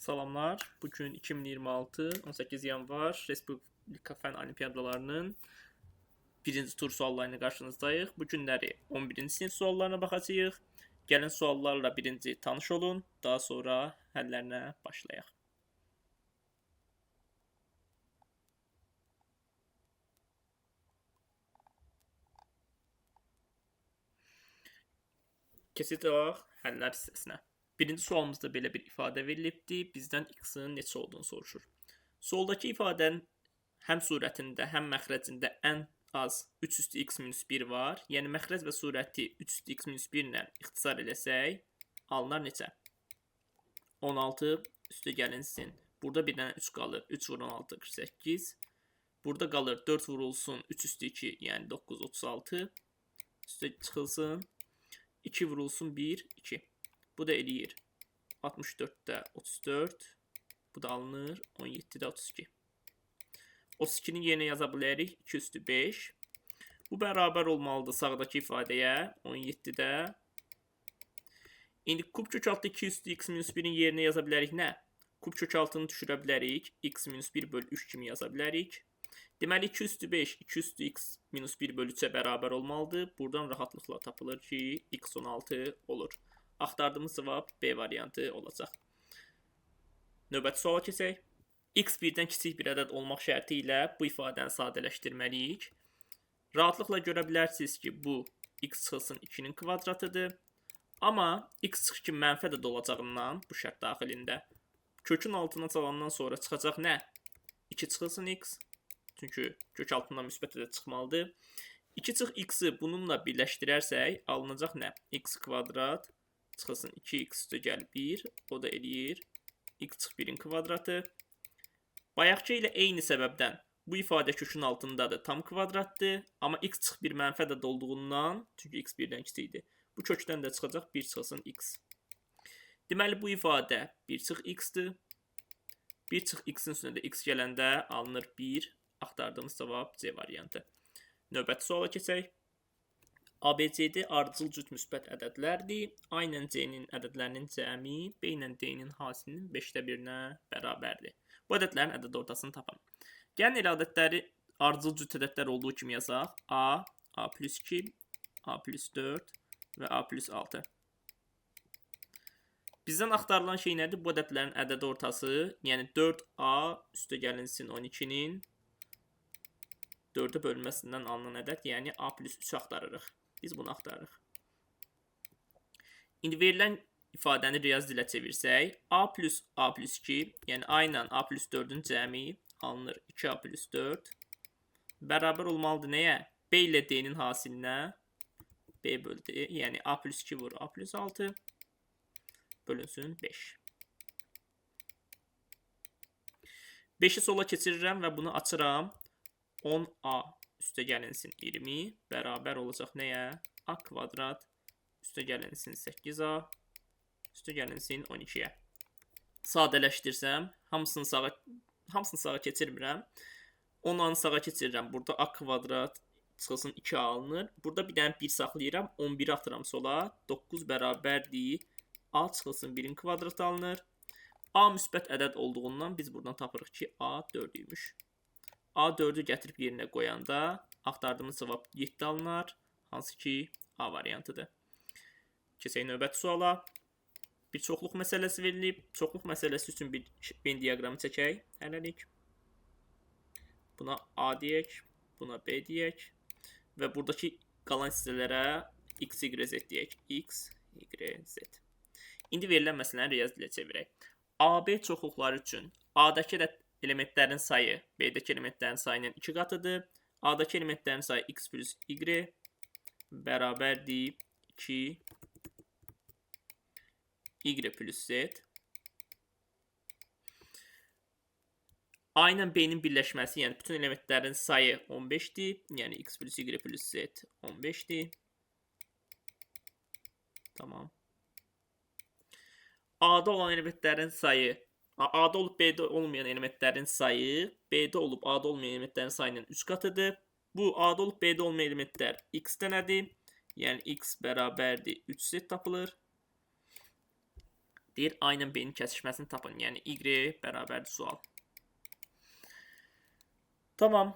Salamlar. Bugün 2026 18 yanvar Respublika Fen Olimpiadalarının birinci tur suallarına qarşınızdayıq. Bu günləri 11-ci sinif suallarına baxacağıq. Gəlin suallarla birinci tanış olun, daha sonra həllərinə başlayaq. Keçəcək həllər hissəsinə. Birinci sualımızda belə bir ifadə verilibdir. Bizdən x-in neçə olduğunu soruşur. Soldakı ifadənin həm surətində, həm məxrəcində ən az 3 üstü x minus 1 var. Yəni məxrəc və surəti 3 üstü x minus 1 ilə ixtisar eləsək, alınar neçə? 16 üstə gəlinsin. Burada bir dənə 3 qalır. 3 vur 16, 48. Burada qalır 4 vurulsun 3 üstü 2, yəni 9, 36. Üstə çıxılsın. 2 vurulsun 1, 2. Bu da eləyir 64-də 34. Bu da alınır 17-də 32. 32-ni yerinə yaza bilərik. 2 üstü 5. Bu bərabər olmalıdır sağdakı ifadəyə 17-də. İndi kub kök altı 2 üstü x minus 1-in yerinə yaza bilərik nə? Kub kök altını düşürə bilərik. X minus 1 bölü 3 kimi yaza bilərik. Deməli 2 üstü 5, 2 üstü x minus 1 bölü 3'e bərabər olmalıdır. Buradan rahatlıqla tapılır ki, x 16 olur. Axtardığımız cavab B variantı olacaq. Növbəti suala keçək. X birdən kiçik bir ədəd olmaq şərti ilə bu ifadəni sadələşdirməliyik. Rahatlıqla görə bilərsiniz ki, bu x çıxılsın 2-nin kvadratıdır. Amma x çıxı ki, mənfi ədəd olacağından bu şərt daxilində kökün altına çalandan sonra çıxacaq nə? 2 çıxılsın x. Çünki kök altından müsbət ədəd çıxmalıdır. 2 çıx x-i bununla birləşdirərsək alınacaq nə? X kvadrat çıxılsın 2x üstə gəl 1. O da eləyir x çıx 1-in kvadratı. Bayaqki ilə eyni səbəbdən bu ifadə kökün altındadır. Tam kvadratdır. Amma x çıx 1 mənfi ədəd olduğundan, çünki x 1-dən kiçikdir. Bu kökdən də çıxacaq 1 çıxılsın x. Deməli bu ifadə 1 çıx x-dir. 1 çıx x-in üstünə də x gələndə alınır 1. Axtardığımız cavab C variantı. Növbəti suala keçək. ABCD ardıcıl cüt müsbət ədədlərdir. A ilə C-nin ədədlərinin cəmi B ilə D-nin hasilinin 5-də 1-nə bərabərdir. Bu ədədlərin ədəd ortasını tapın. Gəlin elə ədədləri ardıcıl cüt ədədlər olduğu kimi yazaq. A, A plus 2, A plus 4 və A plus 6. Bizdən axtarılan şey nədir? Bu ədədlərin ədəd ortası, yəni 4A üstə gəlinsin 12-nin 4-ə bölünməsindən alınan ədəd, yəni A plus 3 axtarırıq. Biz bunu axtarırıq. İndi verilən ifadəni riyazi dilə çevirsək, A plus 2, yəni A ilə A plus 4-ün cəmi alınır 2A plus 4. Bərabər olmalıdır nəyə? B ilə D-nin hasilinə B bölü D, yəni A plus 2 vur A plus 6 bölünsün 5. 5-i sola keçirirəm və bunu açıram. 10A üstə gəlinsin 20 bərabər olacaq nəyə? A kvadrat üstə gəlinsin 8A üstə gəlinsin 12-yə. Sadələşdirsəm, hamısını sağa keçirmirəm. 10-anı sağa keçirirəm. Burada A kvadrat çıxılsın 2A alınır. Burada bir dənə 1 saxlayıram. 11-i atıram sola. 9 bərabərdir. A çıxılsın 1-in kvadratı alınır. A müsbət ədəd olduğundan biz buradan tapırıq ki, A 4-üymüş. A4-ü gətirib yerinə qoyanda axtardığımız cavab 7 alınar, hansı ki A variantıdır. Keçək növbəti suala. Bir çoxluq məsələsi verilib. Çoxluq məsələsi üçün bir Venn diaqramı çəkək. Hələlik. Buna A deyək, buna B deyək və buradakı qalan hissələrə X, Y, Z deyək. X, Y, Z. İndi verilən məsələni riyazi dilə çevirək. AB çoxluqları üçün A-dakı elementlərin sayı B-dəki elementlərin sayının 2 qatıdır. A-dakı elementlərin sayı x plus y bərabərdir 2 y plus z. A ilə B-nin birləşməsi, yəni bütün elementlərin sayı 15-dir. Yəni x plus y plus z 15-dir. Tamam. A-da olan elementlərin sayı A-da olub B-də olmayan elementlərin sayı B-də olub A-da olmayan elementlərin sayının 3 qatıdır. Bu A-da olub B-də olmayan elementlər x dənədir. Yəni x bərabərdir 3z tapılır. Deyir A ilə B-nin kəsişməsini tapın. Yəni Y bərabərdir sual. Tamam.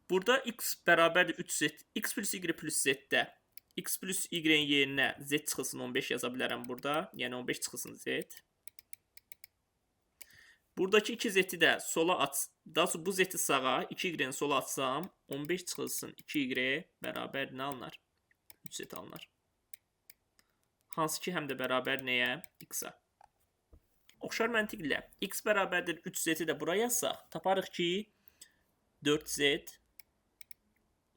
Burada x bərabərdir 3z. X plus y plus z-də x plus y-in yerinə z çıxılsın 15 yaza bilərəm burada. Yəni 15 çıxılsın z. Buradakı 2z-i də sola at. Daha sonra bu z-i sağa, 2y-ni sola atsam 15 çıxılsın 2y bərabər nə alınar? 3z alınar. Hansı ki həm də bərabər nəyə? X-a. Oxşar məntiqlə x bərabərdir 3z-i də buraya yazsaq, taparıq ki 4z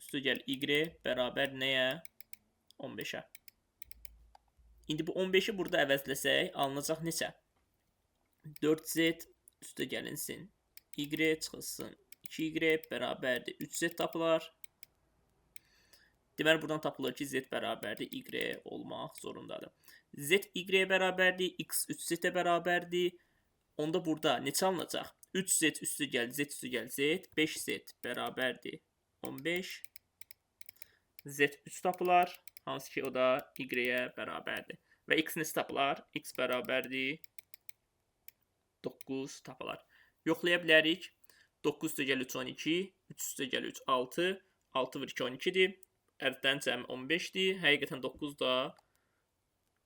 üstü gəl y bərabər nəyə? 15-ə. İndi bu 15-i burada əvəzləsək, alınacaq neçə? 4z üstə gəlinsin. Y çıxılsın. 2y bərabərdir 3z tapılar. Deməli, buradan tapılır ki, z bərabərdir y olmaq zorundadır. Z y bərabərdir, x 3z bərabərdir. Onda burada neçə alınacaq? 3z üstü gəl, z üstü gəl, z. 5z bərabərdir 15. Z 3 tapılar. Hansı ki o da y-yə bərabərdir. Və x neçə tapılar? X bərabərdir 9 tapılar. Yoxlaya bilərik. 9 üstə gəl 3 12, 3 üstə gəl 3 6, 6 vur 2 12-dir. Ədədlərin cəmi 15-dir. Həqiqətən 9 da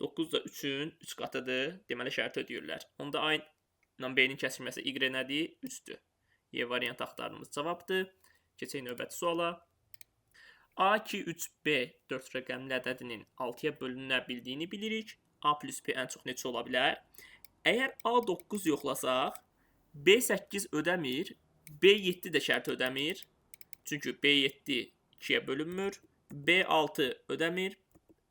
3-ün 3 qatıdır. Deməli şərti ödəyirlər. Onda A ilə B-nin kəsilməsi y nədir? 3-dür. Y variant axtardığımız cavabdır. Keçək növbəti suala. A2, 3B 4 rəqəmli ədədinin 6-ya bölünə bildiyini bilirik. A plus B ən çox neçə ola bilər? Əgər A9 yoxlasaq, B8 ödəmir, B7 də şərt ödəmir. Çünki B7 2-yə bölünmür. B6 ödəmir.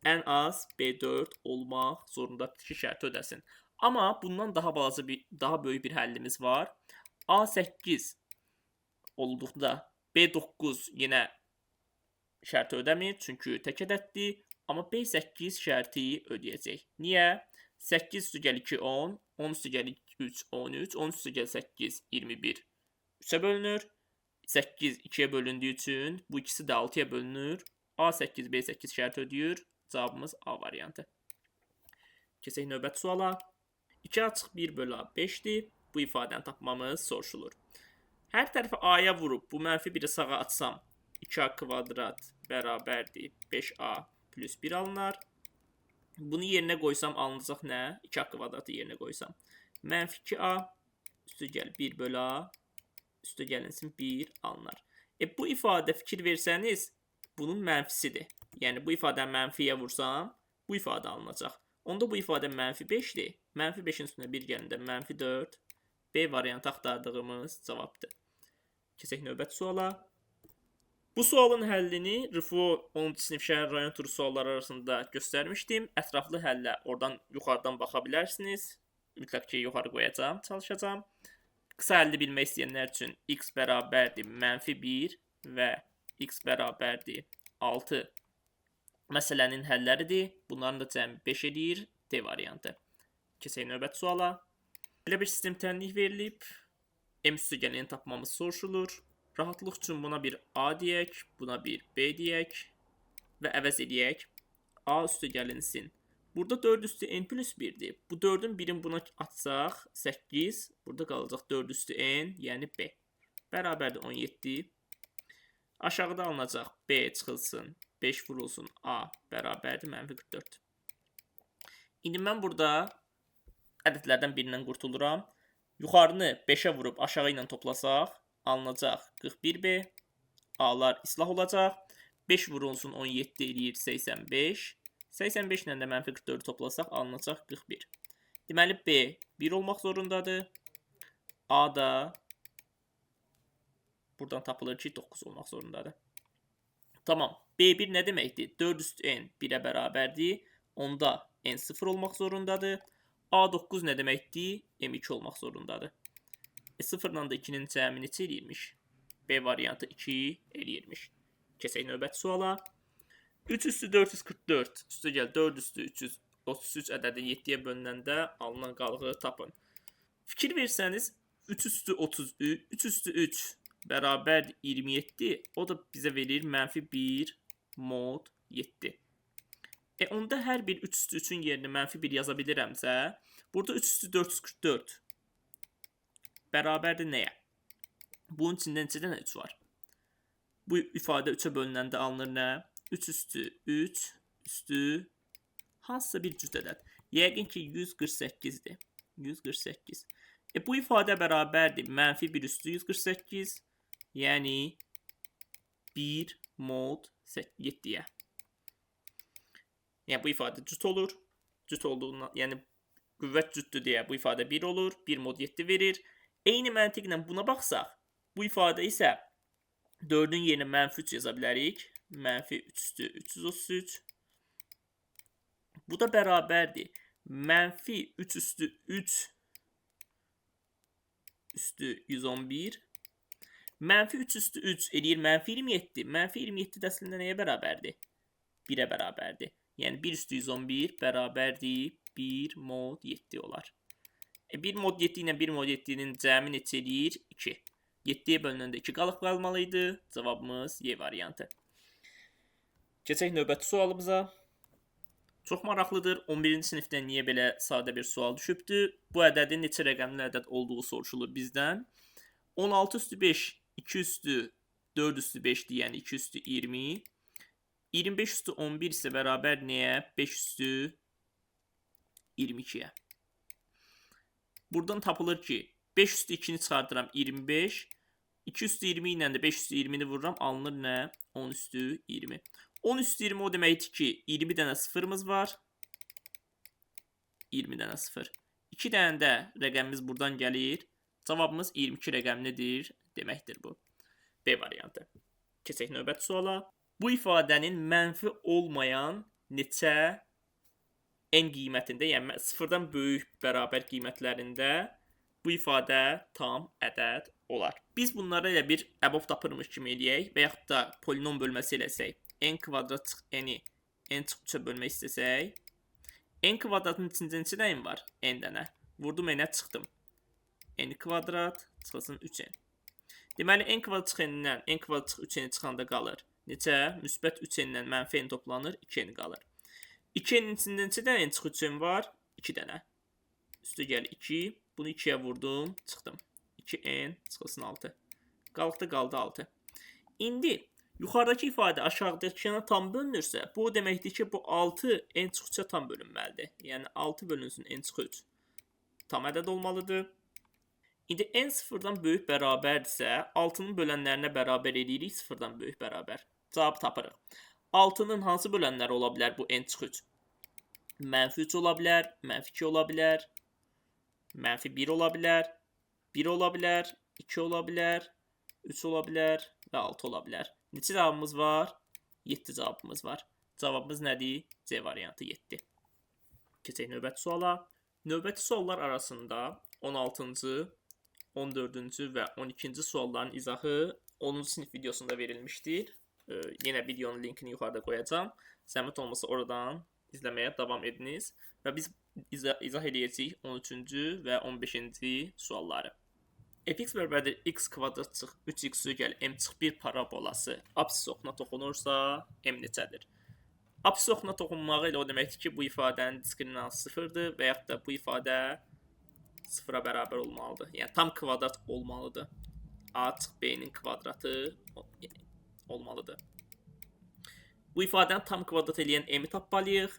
Ən az B4 olmaq zorundadır ki, şərti ödəsin. Amma bundan daha böyük bir həllimiz var. A8 olduqda B9 yenə şərti ödəmir, çünki tək ədəddir. Amma B8 şərti ödəyəcək. Niyə? 8 üstü gəl 2, 10. 10 üstü gəl 3, 13. 10 üstü gəl 8, 21. 3-ə bölünür. 8 2-yə bölündüyü üçün bu ikisi də 6-ya bölünür. A8, B8 şərti ödəyir. Cavabımız A variantı. Keçək növbəti suala. 2 açıq 1 bölü A5-dir. Bu ifadəni tapmamız soruşulur. Hər tərəfi A-ya vurub bu mənfi 1-i sağa atsam, 2A kvadrat bərabərdir 5A plus 1 alınar. Bunu yerinə qoysam alınacaq nə? 2A kvadratı yerinə qoysam. Mənfi 2A üstü gəl 1 bölü A üstü gəlinsin 1 alınar. Bu ifadə fikir versəniz bunun mənfisidir. Yəni bu ifadəni mənfiyə vursam bu ifadə alınacaq. Onda bu ifadə mənfi 5-dir. Mənfi 5-in üstünə 1 gəlində mənfi 4. B variantı axtardığımız cavabdır. Keçək növbəti suala. Bu sualın həllini RFO 10-cu sinif şəhər rayon turu sualları arasında göstərmişdim. Ətraflı həllə oradan yuxarıdan baxa bilərsiniz. Mütləq ki, yuxarı qoyacağam, çalışacağam. Qısa həlli bilmək istəyənlər üçün x bərabərdir mənfi 1 və x bərabərdir 6 məsələnin həlləridir. Bunların da cəmi 5 edir. D variantı. Keçək növbəti suala. Belə bir sistem tənlik verilib. M üstü gəlini tapmamız soruşulur. Rahatlıq üçün buna bir A deyək, buna bir B deyək və əvəz edək. A üstü gəlinsin. Burada 4 üstü n plus 1'dir. Bu 4'ün birini buna atsaq 8. Burada qalacaq 4 üstü n, yəni B. Bərabərdir 17. Aşağıda alınacaq B çıxılsın. 5 vurulsun A bərabərdir mənfi 44. İndi mən burada ədədlərdən birindən qurtuluram. Yuxarını 5'ə vurub aşağı ilə toplasaq alınacaq 41B. A'lar islah olacaq. 5 vurulsun 17 eləyir 85. 85 ilə də mənfi 44 toplasaq alınacaq 41. Deməli B 1 olmaq zorundadır. A da buradan tapılır ki 9 olmaq zorundadır. Tamam. B1 nə deməkdir? 4 üstü n 1'ə bərabərdir. Onda n 0 olmaq zorundadır. A9 nə deməkdir? M2 olmaq zorundadır. 0 ilə də 2-nin cəmi neçə eləyirmiş? B variantı 2 eləyirmiş. Keçək növbəti suala. 3 üstü 444 üstə gəl 4 üstü 333 ədədi 7-yə bölünəndə alınan qalığı tapın. Fikir versəniz 3 üstü 33, 3 üstü 3 bərabər 27. O da bizə verir mənfi 1 mod 7. Onda hər bir 3 üstü 3-ün yerinə -1 yaza bilirəmsə, burada 3 üstü 444 bərabərdir nəyə? Bunun içində neçə dənə 3 var? Bu ifadə 3-ə bölünəndə alınır nə? 3 üstü 3 üstü hansısa bir cüt ədəd. Yəqin ki 148'dir. 148. Bu ifadə bərabərdir -1 üstü 148. Yəni 1 mod 7'yə. Yəni bu ifadə cüt olur. Cüt olduğundan, yəni qüvvət cütdür deyə bu ifadə 1 olur. 1 mod 7 verir. Eyni məntiqlə buna baxsaq, bu ifadə isə 4'ün yerinə -3 yaza bilərik. -3 üstü 333. Bu da bərabərdir. -3 üstü 3 üstü 111. -3 üstü 3 eləyir -27. -27 də əslində nəyə bərabərdir? 1'ə bərabərdir. Yəni 1 üstü 111 bərabərdir 1 mod 7 olar. 1 mod 7 ilə 1 mod 7'nin cəmi neçə eləyir? 2. 7'yə bölünəndə 2 qalıq qalmalıydı. Cavabımız Y variantı. Keçək növbəti sualımıza. Çox maraqlıdır. 11-ci sinifdən niyə belə sadə bir sual düşübdür? Bu ədədin neçə rəqəmli ədəd olduğu soruşulur bizdən. 16 üstü 5, 2 üstü 4 üstü 5 deyən 2 üstü 20. 25 üstü 11 isə bərabər nəyə? 5 üstü 22'yə. Buradan tapılır ki 5 üstü 2'ni çıxardıram 25. 2 üstü 20 ilə də 5 üstü 20'ni vururam. Alınır nə? 10 üstü 20. 10 üstü 20 o deməkdir ki 20 dənə sıfırımız var. 20 dənə sıfır. 2 dənə də rəqəmimiz buradan gəlir. Cavabımız 22 rəqəmlidir deməkdir bu. B variantı. Keçək növbəti suala. Bu ifadənin mənfi olmayan neçə n qiymətində, yəni sıfırdan böyük bərabər qiymətlərində bu ifadə tam ədəd olar. Biz bunlara elə bir əbob tapırmış kimi eləyək və yaxud da polinom bölməsi eləsək. N kvadrat çıx n-i n çıx 3'ə bölmək istəsək. N kvadratın içində neçə dənə var? N dənə. Vurdum n-ə çıxdım. N kvadrat çıxılsın 3n. Deməli n kvadrat çıx n-dən n kvadrat çıx 3n çıxanda qalır. Neçə? Müsbət 3n-dən mənfi n toplanır, 2n qalır. 2n'in içində neçə dənə n çıx 3n var? 2 dənə. Üstü gəl 2. Bunu 2'yə vurdum, çıxdım. 2n çıxılsın 6. Qalıqda qaldı 6. İndi yuxarıdakı ifadə aşağıdakına tam bölünürsə, bu o deməkdir ki, bu 6 n çıx 3'ə tam bölünməlidir. Yəni 6 bölünsün n çıx 3. Tam ədəd olmalıdır. İndi n sıfırdan böyük bərabərdirsə, 6'nın bölənlərinə bərabər eləyirik, sıfırdan böyük bərabər. Cavabı tapırıq. 6'nın hansı bölənləri ola bilər bu n çıx 3? -3 ola bilər, -2 ola bilər, -1 ola bilər, 1 ola bilər, 2 ola bilər, 3 ola bilər və 6 ola bilər. Neçə cavabımız var? 7 cavabımız var. Cavabımız nədir? C variantı 7. Keçək növbəti suala. Növbəti suallar arasında 16-cı, 14-cü və 12-ci sualların izahı 10-cu sinif videosunda verilmişdir. Yenə videonun linkini yuxarıda qoyacağım. Zəhmət olmasa oradan izləməyə davam ediniz. Və biz izah edəcəyik 13-cü və 15-ci sualları. Fx bərabərdir x kvadrat çıx 3x üzəgəl m çıx 1 parabolası apsis oxuna toxunursa m neçədir? Apsis oxuna toxunmağı ilə o deməkdir ki, bu ifadənin diskriminantı 0'dır və yaxud da bu ifadə 0'a bərabər olmalıdır. Yəni tam kvadrat olmalıdır. A çıx b-nin kvadratı olmalıdır. Bu ifadəni tam kvadrat eləyən m-i tapmalıyıq.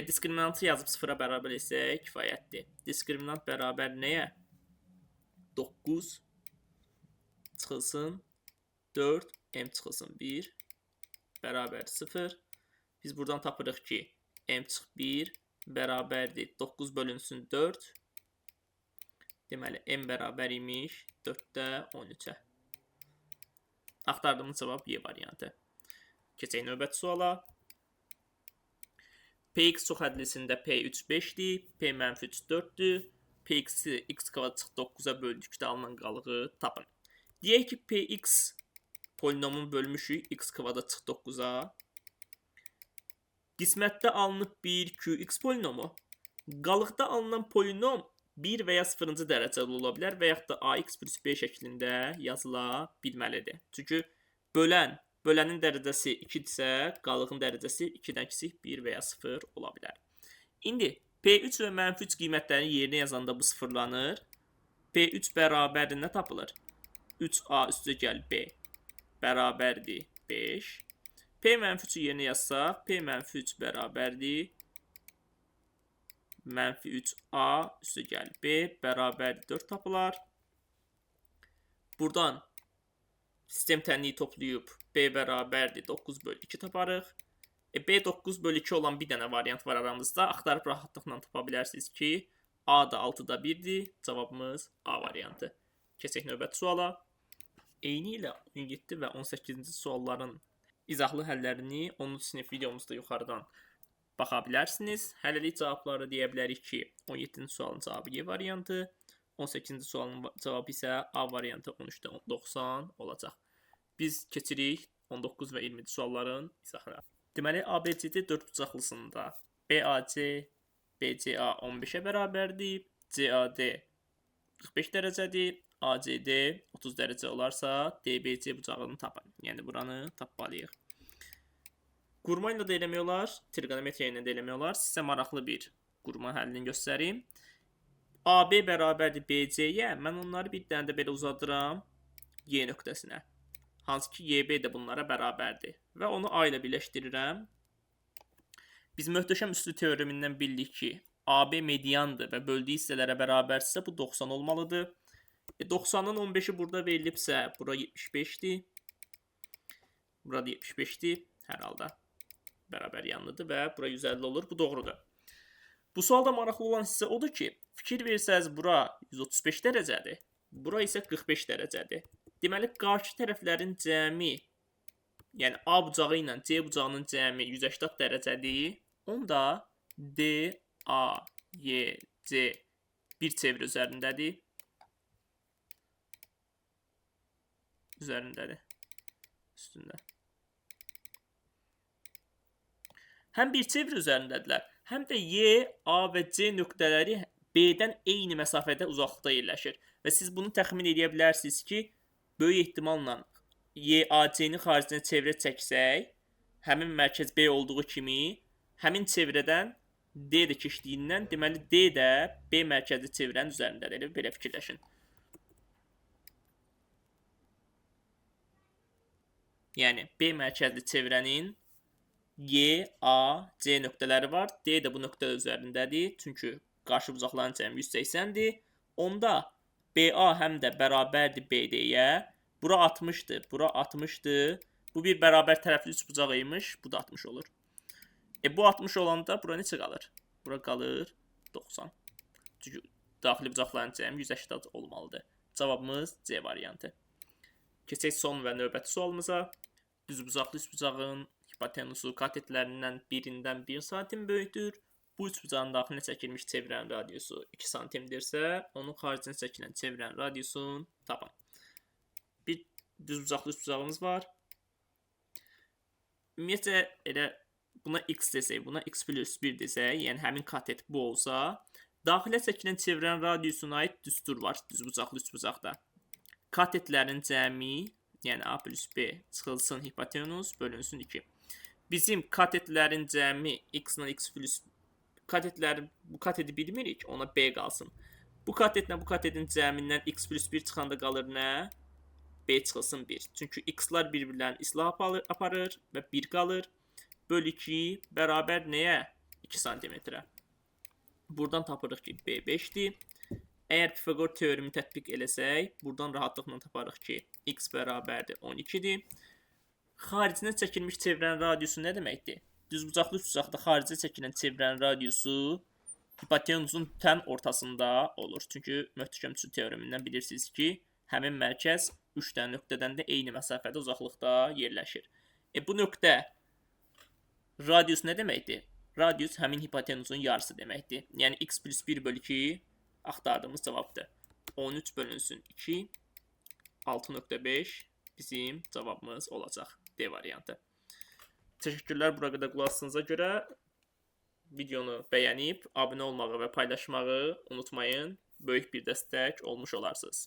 Diskriminantı yazıb 0'a bərabər etsək kifayətdir. Diskriminant bərabər nəyə? 9 çıxılsın 4 m çıxılsın 1 bərabər 0. Biz buradan tapırıq ki m çıx 1 bərabərdir 9 bölünsün 4. Deməli m bərabər imiş 4-də 13'ə. Axtardığımız cavab Y variantı. Keçək növbəti suala. Px çox hədlisində P3 5'dir, P -3 4'dür. Px'i x kvadrat çıx 9'a böldükdə alınan qalığı tapın. Deyək ki, Px polinomun bölmüşük x kvadrat çıx 9'a. Qismətdə alınıb bir Qx polinomu. Qalıqda alınan polinom 1 və ya 0-cı dərəcəli ola bilər və yaxud da ax plus b şəklində yazıla bilməlidir. Çünki bölən Bölənin dərəcəsi 2-dirsə, qalığın dərəcəsi 2-dən kiçik 1 və ya 0 ola bilər. İndi P3 və -3 qiymətlərini yerinə yazanda bu sıfırlanır. P3 bərabərdir nə tapılır? 3A üstə gəl B bərabərdir 5. P-3-ü yerinə yazsaq, P-3 bərabərdir -3A üstə gəl B bərabərdir 4 tapılar. Buradan sistem tənliyi toplayıb B bərabərdir 9/2 taparıq. B 9/2 olan bir dənə variant var aramızda. Axtarıb rahatlıqla tapa bilərsiniz ki, A da 6-da 1-dir. Cavabımız A variantı. Keçək növbəti suala. Eyni ilə 17 və 18-ci sualların izahlı həllərini 10-cu sinif videomuzda yuxarıdan baxa bilərsiniz. Hələlik cavabları deyə bilərik ki, 17-ci sualın cavabı Y variantı, 18-ci sualın cavabı isə A variantı 13-dən 90 olacaq. Biz keçirik 19 və 20-ci sualların izahına. Deməli, ABCD 4 bucaqlısında BAC, BCA 15-ə bərabərdir, CAD 45 dərəcədir, ACD 30 dərəcə olarsa DBC bucağını tapın. Yəni, buranı tapmalıyıq. Qurma ilə də eləmək olar, trigonometriya ilə də eləmək olar. Sizə maraqlı bir qurma həllini göstərim. AB bərabərdir BC-yə. Mən onları bir dənə də belə uzadıram Y nöqtəsinə. Hansı ki, YB də bunlara bərabərdir. Və onu A ilə birləşdirirəm. Biz möhtəşəm üslü teoremindən bildik ki, AB mediandır və böldüyü hissələrə bərabərsə, bu 90 olmalıdır. 90-ın 15-i burada verilibsə, bura 75-dir. Burada 75-dir. Hər halda bərabər yanlıdır və bura 150 olur. Bu doğrudur. Bu sualda maraqlı olan hissə odur ki, fikir versəz, bura 135 dərəcədir. Bura isə 45 dərəcədir. Deməli, qarşı tərəflərin cəmi, yəni A bucağı ilə C bucağının cəmi 180 dərəcədir. Onda D, A, Y, C bir çevir üzərindədir. Üzərindədir. Üstündə. Həm bir çevir üzərindədirlər, həm də Y, A və C nöqtələri B-dən eyni məsafədə uzaqlıqda yerləşir. Və siz bunu təxmin edə bilərsiniz ki, böyük ehtimalla YAC-ni xaricinə çevrə çəksək, həmin mərkəz B olduğu kimi, həmin çevrədən D də keçdiyindən, deməli D də B mərkəzli çevrənin üzərindədir. Belə fikirləşin. Yəni, B mərkəzli çevrənin Y, A, C nöqtələri var. D də bu nöqtə üzərindədir. Çünki qarşı bucaqların cəmi 180-dir. Onda BA həm də bərabərdir BD-yə. Bura 60-dır, bura 60-dır. Bu bir bərabər tərəfli üç bucaq imiş. Bu da 60 olur. Bu 60 olanda bura neçə qalır? Bura qalır 90. Çünki daxili bucaqların cəmi 180 olmalıdır. Cavabımız C variantı. Keçək son və növbəti sualımıza. Düzbucaqlı üçbucağın hipotenusu katetlərindən birindən 1 cm böyükdür. Bu üçbucağın daxilinə çəkilmiş çevrənin radiusu 2 cm-dirsə, onun xaricinə çəkilən çevrənin radiusunu tapın. Bir düzbucaqlı üçbucağımız var. Ümumiyyətlə, elə buna x desək, buna x plus 1 desək, yəni həmin katet bu olsa, daxilə çəkilən çevrənin radiusuna aid düstur var düzbucaqlı üçbucaqda. Katetlərin cəmi, yəni A plus B çıxılsın hipotenus bölünsün 2. Bizim katetlərin cəmi x ilə x plus bu kateti bilmirik, ona B qalsın. Bu katetlə bu katetin cəmindən x plus 1 çıxanda qalır nə? B çıxılsın 1. Çünki x-lar bir-birlərini islah aparır və 1 qalır. Böl 2 bərabər nəyə? 2 cm-ə. Buradan tapırıq ki, B 5-dir. Əgər Pifaqor teoremi tətbiq eləsək, buradan rahatlıqla taparıq ki, x bərabərdir 12-dir. Xaricinə çəkilmiş çevrənin radiusu nə deməkdir? Düzbucaqlı üçbucaqda xaricə çəkilən çevrənin radiusu hipotenusun tən ortasında olur. Çünki möhtəşəm üçlü teoremindən bilirsiniz ki, həmin mərkəz 3 dənə nöqtədən də eyni məsafədə uzaqlıqda yerləşir. Bu nöqtə radius nə deməkdir? Radius həmin hipotenusun yarısı deməkdir. Yəni x plus 1 bölü 2 axtardığımız cavabdır. 13 bölünsün 2, 6.5 bizim cavabımız olacaq. D variantı. Təşəkkürlər bura qədər qulaq asdığınıza görə. Videonu bəyənib, abunə olmağı və paylaşmağı unutmayın. Böyük bir dəstək olmuş olarsınız.